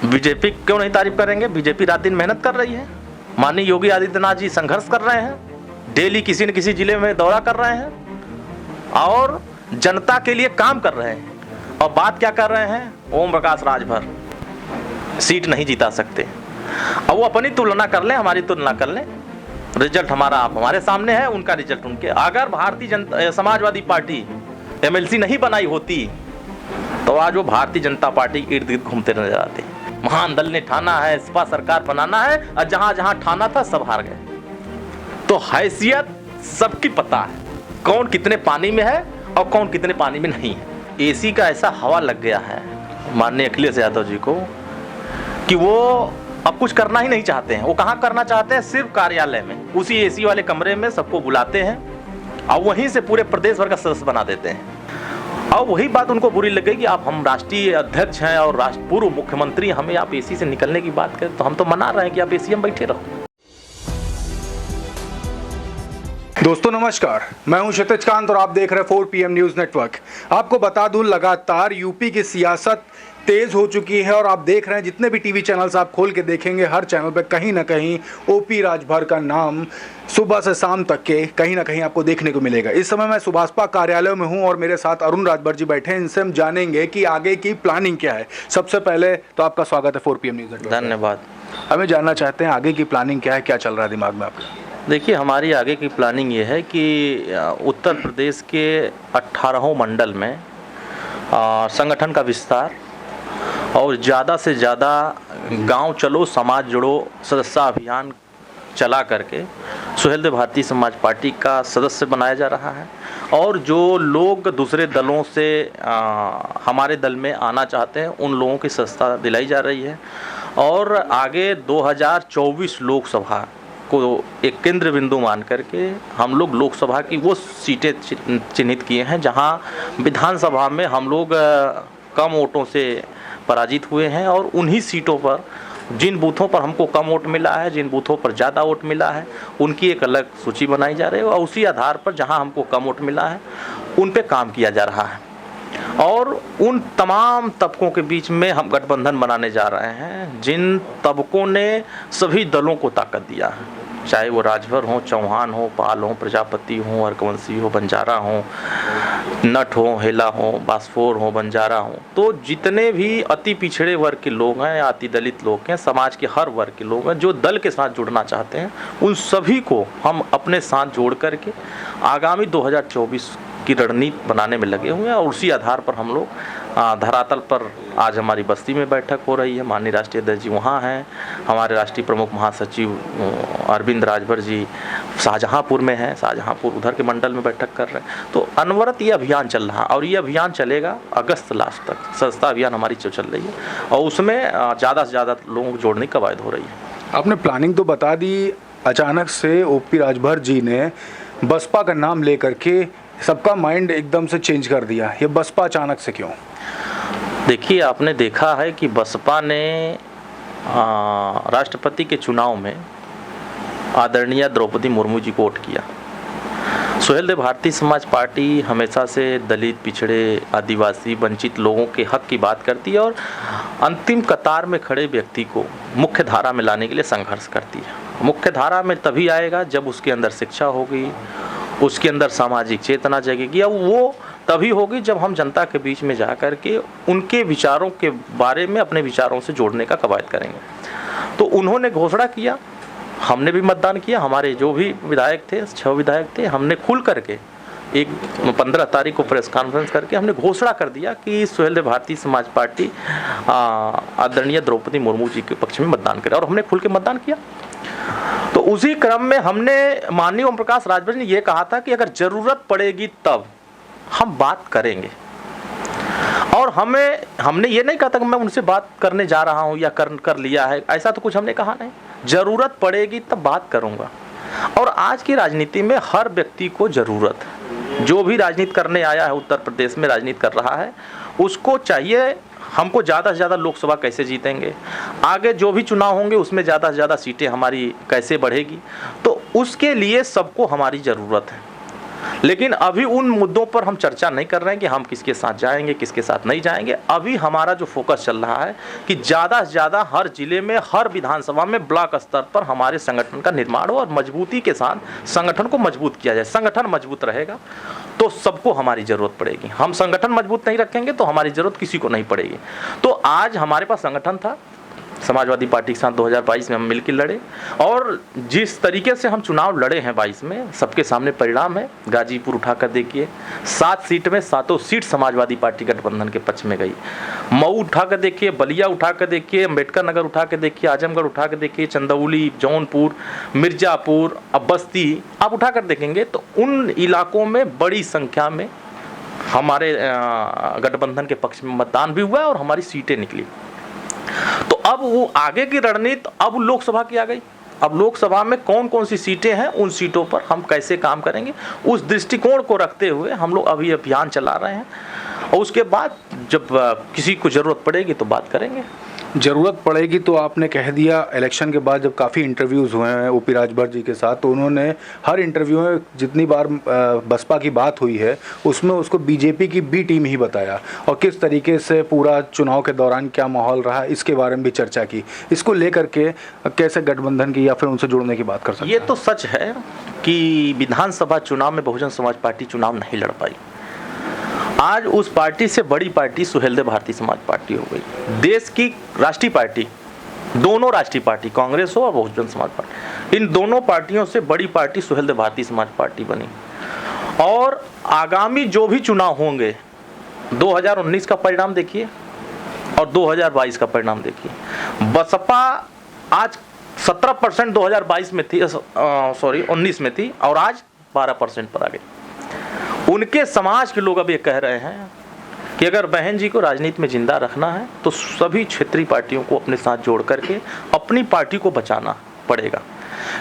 BJP क्यों नहीं तारीफ करेंगे? बीजेपी रात दिन मेहनत कर रही है। माननीय योगी आदित्यनाथ जी संघर्ष कर रहे हैं, डेली किसी न किसी जिले में दौरा कर रहे हैं और जनता के लिए काम कर रहे हैं। और बात क्या कर रहे हैं? ओम प्रकाश राजभर सीट नहीं जीता सकते। अब वो अपनी तुलना कर लें, हमारी तुलना कर लें। रिजल्ट हमारा आप हमारे सामने है, उनका रिजल्ट उनके। अगर भारतीय जनता समाजवादी पार्टी एमएलसी नहीं बनाई होती तो आज वो भारतीय जनता पार्टी के इर्द गिर्द घूमते नजर आते। महान दल ने ठाना है इस्पा सरकार बनाना है, और जहां जहां ठाना था सब हार गए। तो हैसियत सबकी पता है, कौन कितने पानी में है और कौन कितने पानी में नहीं है। एसी का ऐसा हवा लग गया है माननीय अखिलेश यादव जी को कि वो अब कुछ करना ही नहीं चाहते हैं। वो कहाँ करना चाहते हैं? सिर्फ कार्यालय में, उसी एसी वाले कमरे में सबको बुलाते हैं और वहीं से पूरे प्रदेश भर का सदस्य बना देते हैं। और वही बात उनको बुरी लग गई कि आप हम राष्ट्रीय अध्यक्ष हैं और पूर्व मुख्यमंत्री, हमें आप एसी से निकलने की बात करें तो हम तो मना रहे हैं कि आप एसी में बैठे रहो। दोस्तों नमस्कार, मैं हूं क्षितिज कांत और आप देख रहे हैं 4 PM न्यूज़ नेटवर्क। आपको बता दूं, लगातार यूपी की सियासत तेज हो चुकी है और आप देख रहे हैं जितने भी टीवी चैनल्स आप खोल के देखेंगे, हर चैनल पे कहीं ना कहीं ओपी राजभर का नाम सुबह से शाम तक के कहीं ना कहीं आपको देखने को मिलेगा। इस समय मैं सुभाषपा कार्यालय में हूं और मेरे साथ अरुण राजभर जी बैठे हैं। इनसे हम जानेंगे कि आगे की प्लानिंग क्या है। सबसे पहले तो आपका स्वागत है 4 PM न्यूज़ नेटवर्क। धन्यवाद। हमें जानना चाहते हैं आगे की प्लानिंग क्या है, क्या चल रहा है दिमाग में आपका? देखिए, हमारी आगे की प्लानिंग ये है कि उत्तर प्रदेश के 18 मंडल में संगठन का विस्तार और ज़्यादा से ज़्यादा गांव चलो समाज जुड़ो सदस्यता अभियान चला करके सुहेलदेव भारतीय समाज पार्टी का सदस्य बनाया जा रहा है। और जो लोग दूसरे दलों से हमारे दल में आना चाहते हैं उन लोगों की सदस्यता दिलाई जा रही है। और आगे 2024 लोकसभा को एक केंद्र बिंदु मान करके हम लोग लोकसभा की वो सीटें चिन्हित किए हैं जहां विधानसभा में हम लोग कम वोटों से पराजित हुए हैं। और उन्हीं सीटों पर जिन बूथों पर हमको कम वोट मिला है, जिन बूथों पर ज़्यादा वोट मिला है, उनकी एक अलग सूची बनाई जा रही है और उसी आधार पर जहां हमको कम वोट मिला है उन पे काम किया जा रहा है। और उन तमाम तबकों के बीच में हम गठबंधन बनाने जा रहे हैं जिन तबकों ने सभी दलों को ताकत दिया है, चाहे वो राजभर हो, चौहान हो, पाल हो, प्रजापति हो, अर्कवंशी हो, बंजारा हो, नट हो, हेला हो, बासफोर हो, बंजारा हो। तो जितने भी अति पिछड़े वर्ग के लोग हैं, अति दलित लोग हैं, समाज के हर वर्ग के लोग हैं जो दल के साथ जुड़ना चाहते हैं, उन सभी को हम अपने साथ जोड़ करके आगामी 2024 की रणनीति बनाने में लगे हुए हैं। और उसी आधार पर हम लोग धरातल पर आज हमारी बस्ती में बैठक हो रही है। माननीय राष्ट्रीय अध्यक्ष जी वहाँ हैं, हमारे राष्ट्रीय प्रमुख महासचिव अरविंद राजभर जी शाहजहाँपुर में हैं, शाहजहाँपुर उधर के मंडल में बैठक कर रहे हैं। तो अनवरत ये अभियान चल रहा है और ये अभियान चलेगा अगस्त लास्ट तक। सदस्यता अभियान हमारी जो चल रही है और उसमें ज़्यादा से ज़्यादा लोगों को जोड़ने की कवायद हो रही है। आपने प्लानिंग तो बता दी, अचानक से ओपी राजभर जी ने बसपा का नाम लेकर के सबका माइंड एकदम से चेंज कर दिया। ये बसपा अचानक से क्यों? देखिए, आपने देखा है कि बसपा ने राष्ट्रपति के चुनाव में आदरणीय द्रौपदी मुर्मू जी को वोट किया। सुहेलदेव भारतीय समाज पार्टी हमेशा से दलित, पिछड़े, आदिवासी, वंचित लोगों के हक की बात करती है और अंतिम कतार में खड़े व्यक्ति को मुख्य धारा में लाने के लिए संघर्ष करती है। मुख्य धारा में तभी आएगा जब उसके अंदर शिक्षा होगी, उसके अंदर सामाजिक चेतना जगेगी। अब वो तभी होगी जब हम जनता के बीच में जा कर के उनके विचारों के बारे में अपने विचारों से जोड़ने का कवायद करेंगे। तो उन्होंने घोषणा किया, हमने भी मतदान किया। हमारे जो भी विधायक थे, 6 विधायक थे, हमने खुल करके 15 तारीख को प्रेस कॉन्फ्रेंस करके हमने घोषणा कर दिया कि सुहेलदेव भारतीय समाज पार्टी आदरणीय द्रौपदी मुर्मू जी के पक्ष में मतदान करे और हमने खुल के मतदान किया। तो उसी क्रम में हमने माननीय ओम प्रकाश राजभर ने यह कहा था कि अगर जरूरत पड़ेगी तब हम बात करेंगे। और हमने ये नहीं कहा था कि मैं उनसे बात करने जा रहा हूं या कर लिया है, ऐसा तो कुछ हमने कहा नहीं। जरूरत पड़ेगी तब बात करूंगा। और आज की राजनीति में हर व्यक्ति को जरूरत है, जो भी राजनीति करने आया है, उत्तर प्रदेश में राजनीति कर रहा है, उसको चाहिए हमको ज़्यादा से ज़्यादा लोकसभा कैसे जीतेंगे, आगे जो भी चुनाव होंगे उसमें ज़्यादा से ज़्यादा सीटें हमारी कैसे बढ़ेगी। तो उसके लिए सबको हमारी ज़रूरत है। लेकिन अभी उन मुद्दों पर हम चर्चा नहीं कर रहे हैं कि हम किसके साथ जाएंगे, किसके साथ नहीं जाएंगे। अभी हमारा जो फोकस चल रहा है कि ज़्यादा से ज़्यादा हर जिले में, हर विधानसभा में, ब्लॉक स्तर पर हमारे संगठन का निर्माण हो और मजबूती के साथ संगठन को मजबूत किया जाए। संगठन मजबूत रहेगा तो सबको हमारी ज़रूरत पड़ेगी। हम संगठन मजबूत नहीं रखेंगे तो हमारी ज़रूरत किसी को नहीं पड़ेगी। तो आज हमारे पास संगठन था, समाजवादी पार्टी के साथ 2022 में हम मिलकर लड़े और जिस तरीके से हम चुनाव लड़े हैं 22 में, सबके सामने परिणाम है। गाजीपुर उठाकर देखिए, 7 सीट में 7 सीट समाजवादी पार्टी गठबंधन के पक्ष में गई। मऊ उठाकर देखिए, बलिया उठाकर देखिए, अम्बेडकर नगर उठाकर देखिए, आजमगढ़ उठाकर देखिए, चंदौली, जौनपुर, मिर्जापुर, अब बस्ती आप उठाकर देखेंगे तो उन इलाकों में बड़ी संख्या में हमारे गठबंधन के पक्ष में मतदान भी हुआ और हमारी सीटें निकली। तो अब वो आगे की रणनीति अब लोकसभा की आ गई। अब लोकसभा में कौन कौन सी सीटें हैं, उन सीटों पर हम कैसे काम करेंगे, उस दृष्टिकोण को रखते हुए हम लोग अभी अभियान चला रहे हैं और उसके बाद जब किसी को ज़रूरत पड़ेगी तो बात करेंगे। ज़रूरत पड़ेगी तो आपने कह दिया। इलेक्शन के बाद जब काफ़ी इंटरव्यूज़ हुए हैं ओपी राजभर जी के साथ, तो उन्होंने हर इंटरव्यू में जितनी बार बसपा की बात हुई है उसमें उसको बीजेपी की बी टीम ही बताया और किस तरीके से पूरा चुनाव के दौरान क्या माहौल रहा इसके बारे में भी चर्चा की। इसको लेकर के कैसे गठबंधन की या फिर उनसे जुड़ने की बात कर सकते हैं? ये तो सच है कि विधानसभा चुनाव में बहुजन समाज पार्टी चुनाव नहीं लड़ पाई। आज उस पार्टी से बड़ी पार्टी सुहेलदेव भारतीय समाज पार्टी हो गई। देश की राष्ट्रीय पार्टी, दोनों राष्ट्रीय पार्टी, कांग्रेस हो और बहुजन समाज पार्टी, इन दोनों पार्टियों से बड़ी पार्टी सुहेलदेव भारतीय समाज पार्टी बनी। और आगामी जो भी चुनाव होंगे, 2019 का परिणाम देखिए और 2022 का परिणाम देखिए। बसपा आज 17% 2022 में थी, 19 में थी और आज 12% पर आ गई। उनके समाज के लोग अब ये कह रहे हैं कि अगर बहन जी को राजनीति में जिंदा रखना है तो सभी क्षेत्रीय पार्टियों को अपने साथ जोड़ करके अपनी पार्टी को बचाना पड़ेगा,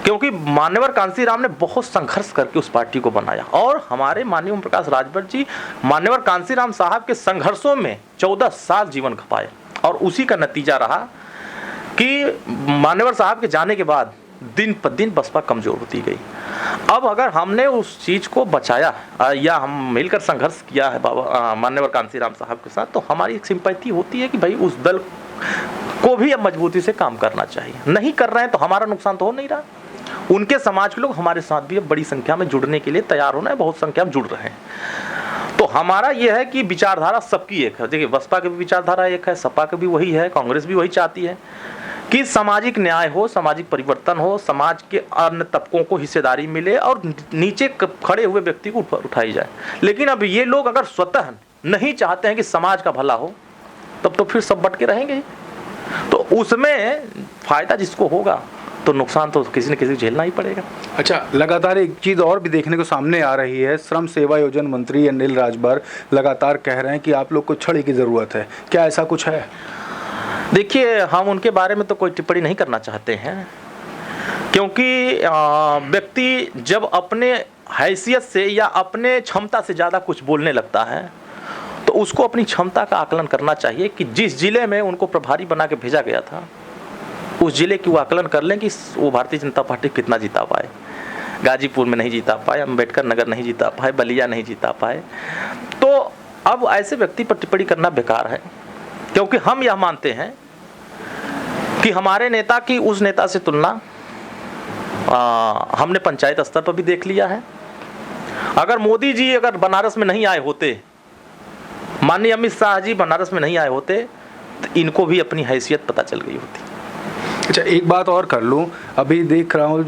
क्योंकि मान्यवर कांसीराम ने बहुत संघर्ष करके उस पार्टी को बनाया और हमारे माननीय ओम प्रकाश राजभर जी मान्यवर कांसीराम साहब के संघर्षों में 14 साल जीवन खपाए और उसी का नतीजा रहा कि मान्यवर साहब के जाने के बाद दिन पर दिन बसपा कमजोर होती गई। अब अगर हमने उस चीज़ को बचाया या हम मिलकर संघर्ष किया है बाबा मान्यवर कांसीराम साहब के साथ, तो हमारी एक सिंपैथी होती है कि भाई उस दल को भी अब मजबूती से काम करना चाहिए। नहीं कर रहे हैं तो हमारा नुकसान तो हो नहीं रहा। उनके समाज के लोग हमारे साथ भी अब बड़ी संख्या में जुड़ने के लिए तैयार होना है, बहुत संख्या में जुड़ रहे हैं। तो हमारा यह है कि विचारधारा सबकी एक है। देखिए, बसपा की भी विचारधारा एक है, सपा की भी वही है, कांग्रेस भी वही चाहती है कि सामाजिक न्याय हो, सामाजिक परिवर्तन हो, समाज के अन्य तबकों को हिस्सेदारी मिले और नीचे खड़े हुए व्यक्ति को उठाई जाए। लेकिन अब ये लोग अगर स्वतः नहीं चाहते हैं कि समाज का भला हो, तब तो फिर सब बट के रहेंगे। तो उसमें फायदा जिसको होगा तो नुकसान तो किसी न किसी को झेलना ही पड़ेगा। अच्छा, लगातार एक चीज़ और भी देखने को सामने आ रही है। श्रम सेवा योजना मंत्री अनिल राजभर लगातार कह रहे हैं कि आप लोग को छड़ी की ज़रूरत है। क्या ऐसा कुछ है? देखिए, हम उनके बारे में तो कोई टिप्पणी नहीं करना चाहते हैं, क्योंकि व्यक्ति जब अपने हैसियत से या अपने क्षमता से ज़्यादा कुछ बोलने लगता है तो उसको अपनी क्षमता का आकलन करना चाहिए कि जिस जिले में उनको प्रभारी बना के भेजा गया था उस जिले की वो आकलन कर लें कि वो भारतीय जनता पार्टी कितना जीता पाए। गाजीपुर में नहीं जीता पाए, अम्बेडकर नगर नहीं जीता पाए, बलिया नहीं जीता पाए। तो अब ऐसे व्यक्ति पर टिप्पणी करना बेकार है, क्योंकि हम यह मानते हैं कि हमारे नेता की उस नेता से तुलना हमने पंचायत स्तर पर भी देख लिया है। अगर मोदी जी अगर बनारस में नहीं आए होते, माननीय अमित शाह जी बनारस में नहीं आए होते, तो इनको भी अपनी हैसियत पता चल गई होती। अच्छा, एक बात और कर लूँ। अभी देख रहा हूँ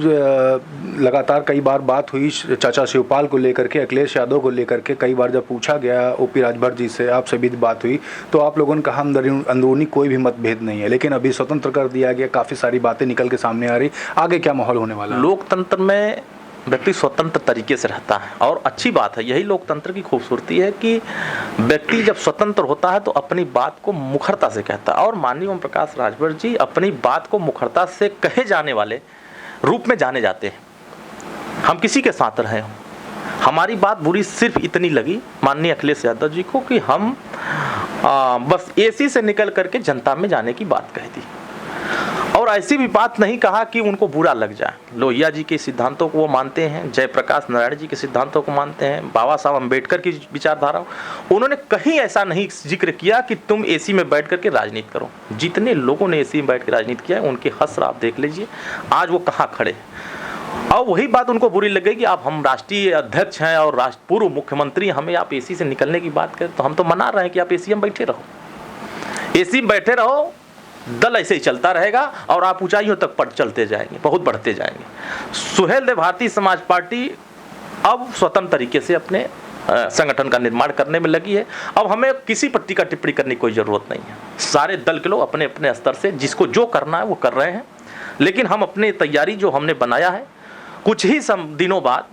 लगातार कई बार बात हुई चाचा शिवपाल को लेकर के, अखिलेश यादव को लेकर के। कई बार जब पूछा गया ओपी राजभर जी से, आपसे भी बात हुई, तो आप लोगों ने कहा अंदरूनी कोई भी मतभेद नहीं है, लेकिन अभी स्वतंत्र कर दिया गया। काफ़ी सारी बातें निकल के सामने आ रही। आगे क्या माहौल होने वाला है? लोकतंत्र में व्यक्ति स्वतंत्र तरीके से रहता है और अच्छी बात है। यही लोकतंत्र की खूबसूरती है कि व्यक्ति जब स्वतंत्र होता है तो अपनी बात को मुखरता से कहता है। और माननीय ओम प्रकाश राजभर जी अपनी बात को मुखरता से कहे जाने वाले रूप में जाने जाते हैं। हम किसी के साथ रहे हों, हमारी बात बुरी सिर्फ इतनी लगी माननीय अखिलेश यादव जी को कि हम बस एसी से निकल करके जनता में जाने की बात कह दी। और ऐसी भी बात नहीं कहा कि उनको बुरा लग जाए। लोहिया जी के सिद्धांतों को वो मानते हैं, जयप्रकाश नारायण जी के सिद्धांतों को मानते हैं, बाबा साहब अम्बेडकर की विचारधारा, उन्होंने कहीं ऐसा नहीं जिक्र किया कि तुम एसी में बैठ करके राजनीति करो। जितने लोगों ने एसी में बैठ कर राजनीति किया है उनके हश्र आप देख लीजिए, आज वो कहाँ खड़े। और वही बात उनको बुरी लग गई कि आप हम राष्ट्रीय अध्यक्ष हैं और पूर्व मुख्यमंत्री, हमें आप एसी से निकलने की बात करें। तो हम तो मना रहे हैं कि आप एसी में बैठे रहो, एसी में बैठे रहो, दल ऐसे ही चलता रहेगा और आप ऊंचाइयों तक चलते जाएंगे, बहुत बढ़ते जाएंगे। सुहेल देव भारतीय समाज पार्टी अब स्वतंत्र तरीके से अपने संगठन का निर्माण करने में लगी है। अब हमें किसी पर टीका टिप्पणी करने की कोई ज़रूरत नहीं है। सारे दल के लोग अपने अपने स्तर से जिसको जो करना है वो कर रहे हैं, लेकिन हम अपनी तैयारी जो हमने बनाया है, कुछ ही दिनों बाद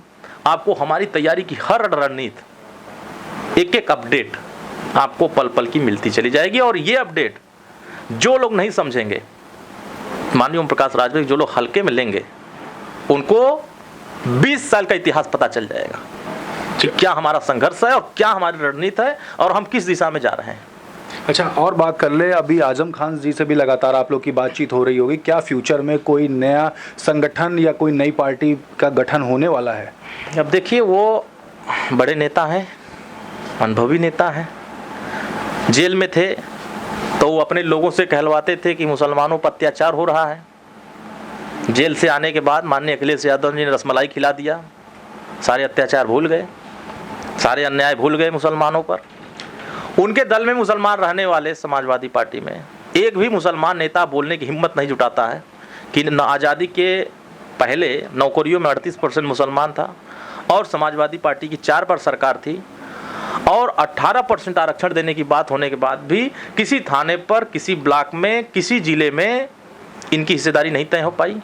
आपको हमारी तैयारी की हर रणनीति, एक एक अपडेट आपको पल पल की मिलती चली जाएगी। और ये अपडेट जो लोग नहीं समझेंगे, माननीय ओम प्रकाश राजभर, जो लोग हल्के में लेंगे, उनको 20 साल का इतिहास पता चल जाएगा कि क्या हमारा संघर्ष है और क्या हमारी रणनीति है और हम किस दिशा में जा रहे हैं। अच्छा, और बात कर ले, अभी आजम खान जी से भी लगातार आप लोग की बातचीत हो रही होगी, क्या फ्यूचर में कोई नया संगठन या कोई नई पार्टी का गठन होने वाला है? अब देखिए, वो बड़े नेता हैं, अनुभवी नेता हैं, जेल में थे तो वो अपने लोगों से कहलवाते थे कि मुसलमानों पर अत्याचार हो रहा है। जेल से आने के बाद माननीय अखिलेश यादव जी ने रसमलाई खिला दिया, सारे अत्याचार भूल गए, सारे अन्याय भूल गए मुसलमानों पर। उनके दल में मुसलमान रहने वाले समाजवादी पार्टी में एक भी मुसलमान नेता बोलने की हिम्मत नहीं जुटाता है कि आज़ादी के पहले नौकरियों में 38% मुसलमान था और समाजवादी पार्टी की 4 बार सरकार थी और 18% आरक्षण देने की बात होने के बाद भी किसी थाने पर, किसी ब्लॉक में, किसी जिले में इनकी हिस्सेदारी नहीं तय हो पाई।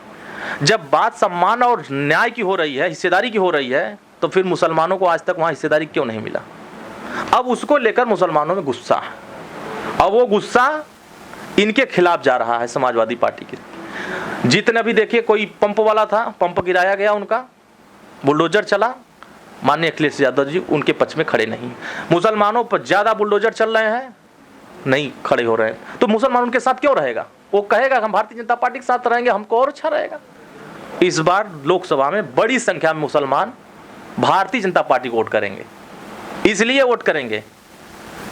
जब बात सम्मान और न्याय की हो रही है, हिस्सेदारी की हो रही है, तो फिर मुसलमानों को आज तक वहाँ हिस्सेदारी क्यों नहीं मिला? अब उसको लेकर मुसलमानों में गुस्सा है और वो गुस्सा इनके खिलाफ जा रहा है समाजवादी पार्टी के। जितने भी देखिए, कोई पंप वाला था, पंप गिराया गया, उनका बुलडोजर चला, माननीय अखिलेश यादव जी उनके पक्ष में खड़े नहीं। मुसलमानों पर ज़्यादा बुलडोजर चल रहे हैं, नहीं खड़े हो रहे हैं, तो मुसलमान उनके साथ क्यों रहेगा? वो कहेगा हम भारतीय जनता पार्टी के साथ रहेंगे, हमको और अच्छा रहेगा। इस बार लोकसभा में बड़ी संख्या में मुसलमान भारतीय जनता पार्टी को वोट करेंगे। इसलिए वोट करेंगे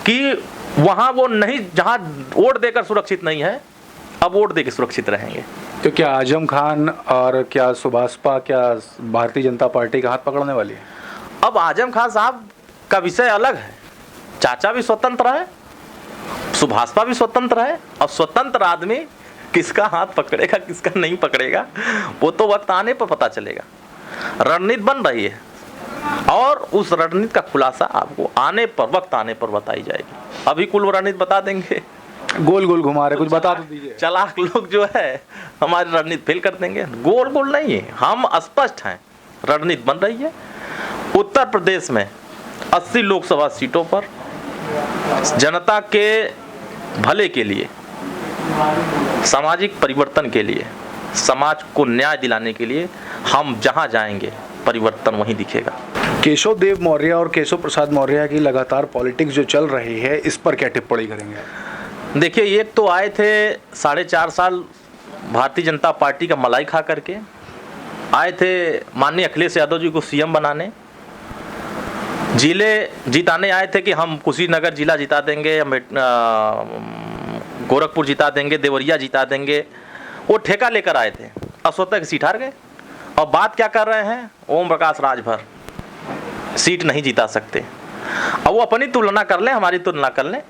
कि वहां वो नहीं, जहां वोट देकर सुरक्षित नहीं है, अब वोट देकर सुरक्षित रहेंगे। तो क्या आजम खान और क्या सुभाषपा, क्या भारतीय जनता पार्टी का हाथ पकड़ने वाली है? अब आजम खान साहब का विषय अलग है। चाचा भी स्वतंत्र है, सुभाषपा भी स्वतंत्र है, और स्वतंत्र आदमी किसका हाथ पकड़ेगा किसका नहीं पकड़ेगा वो तो वक्त आने पर पता चलेगा। रणनीति बन रही है और उस रणनीति का खुलासा आपको आने पर, वक्त आने पर बताई जाएगी। अभी कुल रणनीति बता देंगे, गोल गोल घुमा रहे, कुछ बता तो दीजिए। चालाक लोग जो है हमारी रणनीति फेल कर देंगे। गोल गोल नहीं है, हम स्पष्ट हैं, रणनीति बन रही है। उत्तर प्रदेश में 80 लोकसभा सीटों पर जनता के भले के लिए, सामाजिक परिवर्तन के लिए, समाज को न्याय दिलाने के लिए हम जहां जाएंगे परिवर्तन वहीं दिखेगा। केशव देव मौर्य और केशव प्रसाद मौर्य की लगातार पॉलिटिक्स जो चल रही है, इस पर क्या टिप्पणी करेंगे? देखिए, एक तो आए थे 4.5 साल भारतीय जनता पार्टी का मलाई खा करके, आए थे माननीय अखिलेश यादव जी को सीएम बनाने, जिले जिताने आए थे कि हम कुशीनगर जिला जिता देंगे, गोरखपुर जिता देंगे, देवरिया जिता देंगे। वो ठेका लेकर आए थे और स्वतः की सीट हार गए। और बात क्या कर रहे हैं? ओम प्रकाश राजभर सीट नहीं जिता सकते। अब वो अपनी तुलना कर लें, हमारी तुलना कर लें,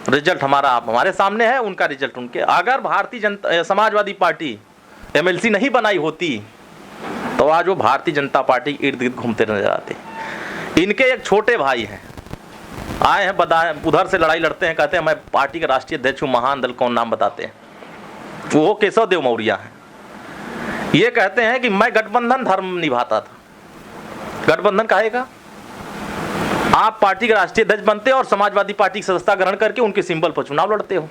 रिजल्ट हमारे सामने है, उनका रिजल्ट उनके। अगर भारतीय जनता समाजवादी पार्टी एमएलसी नहीं बनाई होती तो आज वो भारतीय जनता पार्टी के इर्द गिर्द घूमते नजर आते। इनके एक छोटे भाई हैं, आए हैं उधर से लड़ाई लड़ते हैं, कहते हैं मैं पार्टी का राष्ट्रीय अध्यक्ष हूँ, महान दल कौन, नाम बताते हैं, वो केशव देव मौर्य हैं। ये कहते हैं कि मैं गठबंधन धर्म निभाता था। गठबंधन कहेगा, आप पार्टी के राष्ट्रीय अध्यक्ष बनते हो और समाजवादी पार्टी की सदस्यता ग्रहण करके उनके सिंबल पर चुनाव लड़ते हो।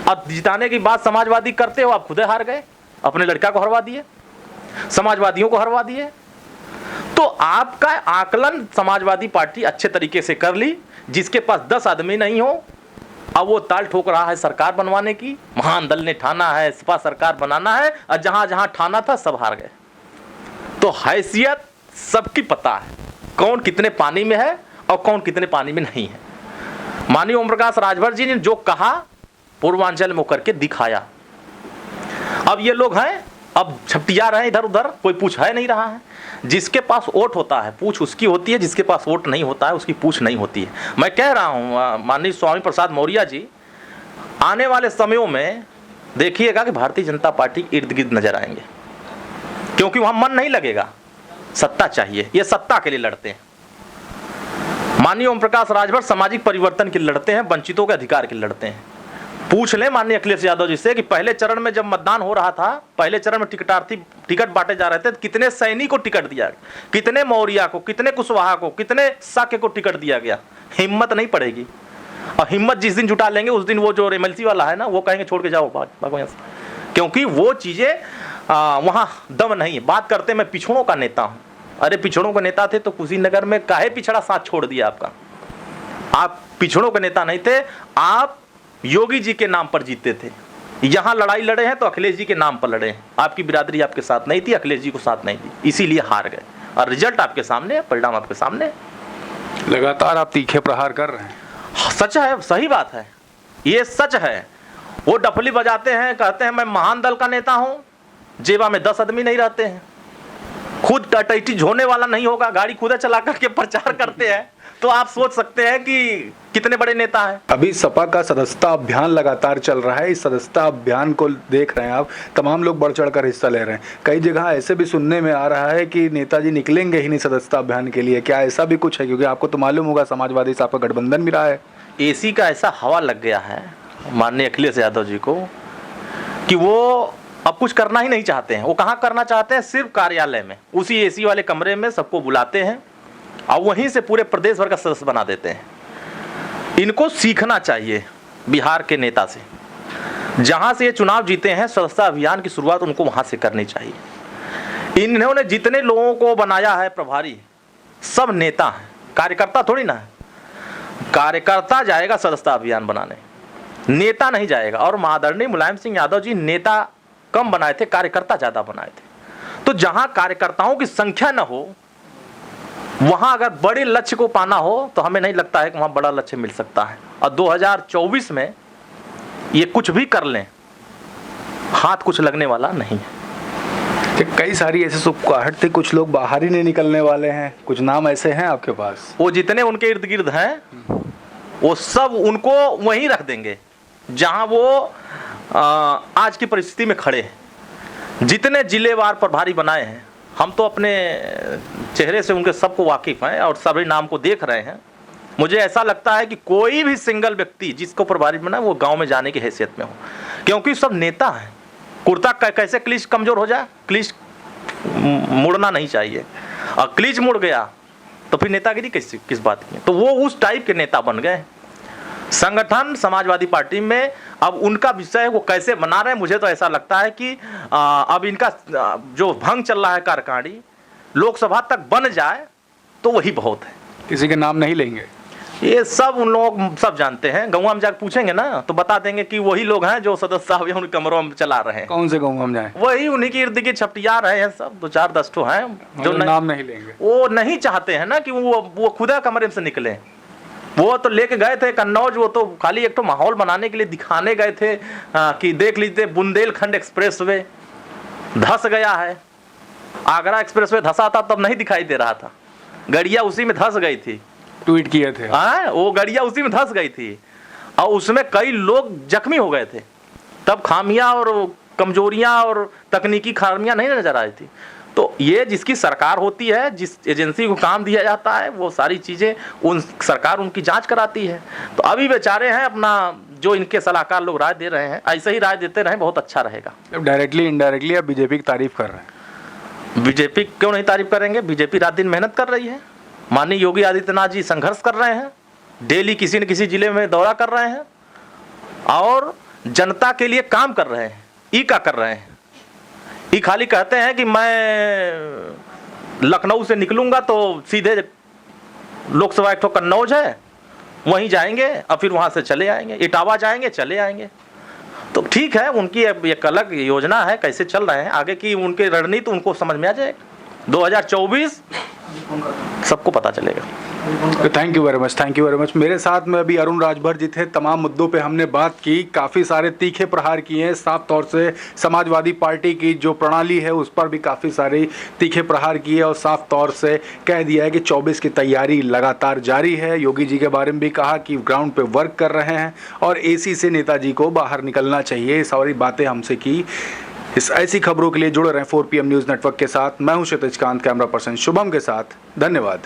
अब जिताने की बात समाजवादी करते हो, आप खुद हार गए, अपने लड़का को हरवा दिए, समाजवादियों को हरवा दिए। तो आपका आकलन समाजवादी पार्टी अच्छे तरीके से कर ली। जिसके पास 10 आदमी नहीं हो अब वो ताल ठोक रहा है सरकार बनवाने की, महान दल ने ठाना है सपा सरकार बनाना है, और जहां जहां ठाना था सब हार गए। तो हैसियत सबकी पता है, कौन कितने पानी में है और कौन कितने पानी में नहीं है। माननीय ओम प्रकाश राजभर जी ने जो कहा पूर्वांचल में करके दिखाया। अब ये लोग हैं, अब छपटिया रहे इधर उधर, कोई पूछ है नहीं रहा है। जिसके पास वोट होता है पूछ उसकी होती है, जिसके पास वोट नहीं होता है उसकी पूछ नहीं होती है। मैं कह रहा हूँ माननीय स्वामी प्रसाद मौर्य जी, आने वाले समयों में देखिएगा कि भारतीय जनता पार्टी इर्द गिर्द नजर आएंगे, क्योंकि वहां मन नहीं लगेगा, सत्ता चाहिए, ये सत्ता के लिए लड़ते हैं। माननीय ओम प्रकाश राजभर सामाजिक परिवर्तन के लिए लड़ते हैं, वंचितों के अधिकार के लिए लड़ते हैं। पूछ लें माननीय अखिलेश यादव जी से कि पहले चरण में जब मतदान हो रहा था, पहले चरण में टिकट बांटे जा रहे थे, कितने सैनी को टिकट दिया, कितने मौर्य को, कितने कुशवाहा को, कितने साक्य को टिकट दिया गया। हिम्मत नहीं पड़ेगी, और हिम्मत जिस दिन जुटा लेंगे उस दिन वो जो एमएलसी वाला है ना, वो कहेंगे छोड़ के जाओ भागो यहाँ से, क्योंकि वो चीजें वहां दम नहीं है। बात करते मैं पिछड़ों का नेता हूं। अरे पिछड़ों का नेता थे तो कुशीनगर में काहे पिछड़ा साथ छोड़ दिया आपका? आप पिछड़ों के नेता नहीं थे, आप योगी जी के नाम पर जीते थे। यहां लड़ाई लड़े हैं तो अखिलेश जी के नाम पर लड़े हैं। आपकी बिरादरी आपके साथ नहीं थी, अखिलेश जी को साथ नहीं दी, इसीलिए हार गए। और रिजल्ट आपके सामने है, परिणाम आपके सामने है। लगातार आप तीखे प्रहार कर रहे हैं। सच है, सही बात है, ये सच है। वो डफली बजाते हैं, कहते हैं मैं महान दल का नेता हूं, जेबा में 10 आदमी नहीं रहते हैं, खुद टटैटी झोने वाला नहीं होगा, गाड़ी खुद चला करके प्रचार करते हैं, तो आप सोच सकते हैं कि कितने बड़े नेता हैं। अभी सपा का सदस्यता अभियान लगातार चल रहा है। इस सदस्यता अभियान को देख रहे हैं आप, तमाम लोग बढ़ चढ़ कर हिस्सा ले रहे हैं। कई जगह ऐसे भी सुनने में आ रहा है कि नेताजी निकलेंगे ही नहीं सदस्यता अभियान के लिए। क्या ऐसा भी कुछ है? क्योंकि आपको तो मालूम होगा समाजवादी से आपका गठबंधन भी रहा है। एसी का ऐसा हवा लग गया है माननीय अखिलेश यादव जी को कि वो अब कुछ करना ही नहीं चाहते हैं। वो कहाँ करना चाहते हैं? सिर्फ कार्यालय में, उसी एसी वाले कमरे में सबको बुलाते हैं और वहीं से पूरे प्रदेश भर का सदस्य बना देते हैं। इनको सीखना चाहिए बिहार के नेता से, जहां से ये चुनाव जीते हैं, सदस्यता अभियान की शुरुआत उनको वहां से करनी चाहिए। इन्होंने जितने लोगों को बनाया है प्रभारी, सब नेता हैं, कार्यकर्ता थोड़ी ना है। कार्यकर्ता जाएगा सदस्यता अभियान बनाने, नेता नहीं जाएगा। और आदरणीय मुलायम सिंह यादव जी नेता कम बनाए थे, कार्यकर्ता ज्यादा बनाए थे। तो जहां कार्यकर्ताओं की संख्या न हो, वहां अगर बड़े लक्ष्य को पाना हो तो हमें नहीं लगता है कि वहां बड़ा लक्ष्य मिल सकता है। और 2024 में ये कुछ भी कर लें, हाथ कुछ लगने वाला नहीं है। कई सारी ऐसी सुपकाहट थी, कुछ लोग बाहर ही नहीं निकलने वाले हैं, कुछ नाम ऐसे हैं आपके पास? वो जितने उनके इर्द गिर्द हैं वो सब उनको वहीं रख देंगे जहां वो आज की परिस्थिति में खड़े हैं। जितने जिलेवार प्रभारी बनाए हैं, हम तो अपने चेहरे से उनके सबको वाकिफ हैं और सभी नाम को देख रहे हैं। मुझे ऐसा लगता है कि कोई भी सिंगल व्यक्ति जिसको प्रभारी बनाए वो गांव में जाने की हैसियत में हो, क्योंकि सब नेता हैं। कुर्ता कैसे क्लीच कमजोर हो जाए? क्लीच मुड़ना नहीं चाहिए, और क्लीच मुड़ गया तो फिर नेतागिरी किस बात की? तो वो उस टाइप के नेता बन गए। संगठन समाजवादी पार्टी में अब उनका विषय वो कैसे बना रहे हैं, मुझे तो ऐसा लगता है कि अब इनका जो भंग चल रहा है कार्यकारिणी, लोकसभा तक बन जाए तो वही बहुत है। किसी के नाम नहीं लेंगे? ये सब उन लोग सब जानते हैं। गौवा में जाकर पूछेंगे ना तो बता देंगे कि वही लोग हैं जो सदस्य साहब उन कमरों में चला रहे हैं। कौन से गौवा में जाए? वही उन्हीं की इर्द गिर्द छपटिया रहे हैं सब, 2-4-10 ठो हैं जो नाम नहीं लेंगे। वो नहीं चाहते हैं ना कि वो खुदा कमरे से निकले। वो तो लेके गए थे कन्नौज, वो तो खाली एक तो माहौल बनाने के लिए दिखाने गए थे कि देख लीजिए बुंदेलखंड एक्सप्रेस वे धस गया है। आगरा एक्सप्रेस वे धसा था तब नहीं दिखाई दे रहा था, गड़िया उसी में धस गई थी। ट्वीट किए थे वो गड़िया उसी में धस गई थी और उसमें कई लोग जख्मी हो गए थे। तब खामियां और कमजोरियां और तकनीकी खामियां नहीं नजर आई थी। तो ये जिसकी सरकार होती है, जिस एजेंसी को काम दिया जाता है, वो सारी चीजें सरकार उनकी जांच कराती है। तो अभी बेचारे हैं अपना, जो इनके सलाहकार लोग राय दे रहे हैं ऐसे ही राय देते रहे, बहुत अच्छा रहेगा। डायरेक्टली इनडायरेक्टली आप बीजेपी की तारीफ कर रहे हैं। बीजेपी क्यों नहीं तारीफ करेंगे? बीजेपी रात दिन मेहनत कर रही है। माननीय योगी आदित्यनाथ जी संघर्ष कर रहे हैं, डेली किसी न किसी जिले में दौरा कर रहे हैं और जनता के लिए काम कर रहे हैं। ई का कर रहे हैं? ये खाली कहते हैं कि मैं लखनऊ से निकलूंगा तो सीधे लोकसभा एक ठो कन्नौज है वहीं जाएंगे और फिर वहाँ से चले आएंगे, इटावा जाएंगे चले आएंगे। तो ठीक है, उनकी अब एक अलग योजना है, कैसे चल रहे हैं आगे की उनकी रणनीति उनको समझ में आ जाएगा। 2024 सबको पता चलेगा। Thank you very much, thank you very much. मेरे साथ में अभी अरुण राजभर जी थे। तमाम मुद्दों पे हमने बात की, काफ़ी सारे तीखे प्रहार किए हैं। साफ तौर से समाजवादी पार्टी की जो प्रणाली है उस पर भी काफ़ी सारे तीखे प्रहार किए और साफ तौर से कह दिया है कि 24 की तैयारी लगातार जारी है। योगी जी के बारे में भी कहा कि ग्राउंड पे वर्क कर रहे हैं और एसी से नेताजी को बाहर निकलना चाहिए। सारी बातें हमसे की। इस ऐसी खबरों के लिए जुड़े रहें 4 PM न्यूज़ नेटवर्क के साथ। मैं हूं क्षितिज कांत, कैमरा पर्सन शुभम के साथ। धन्यवाद।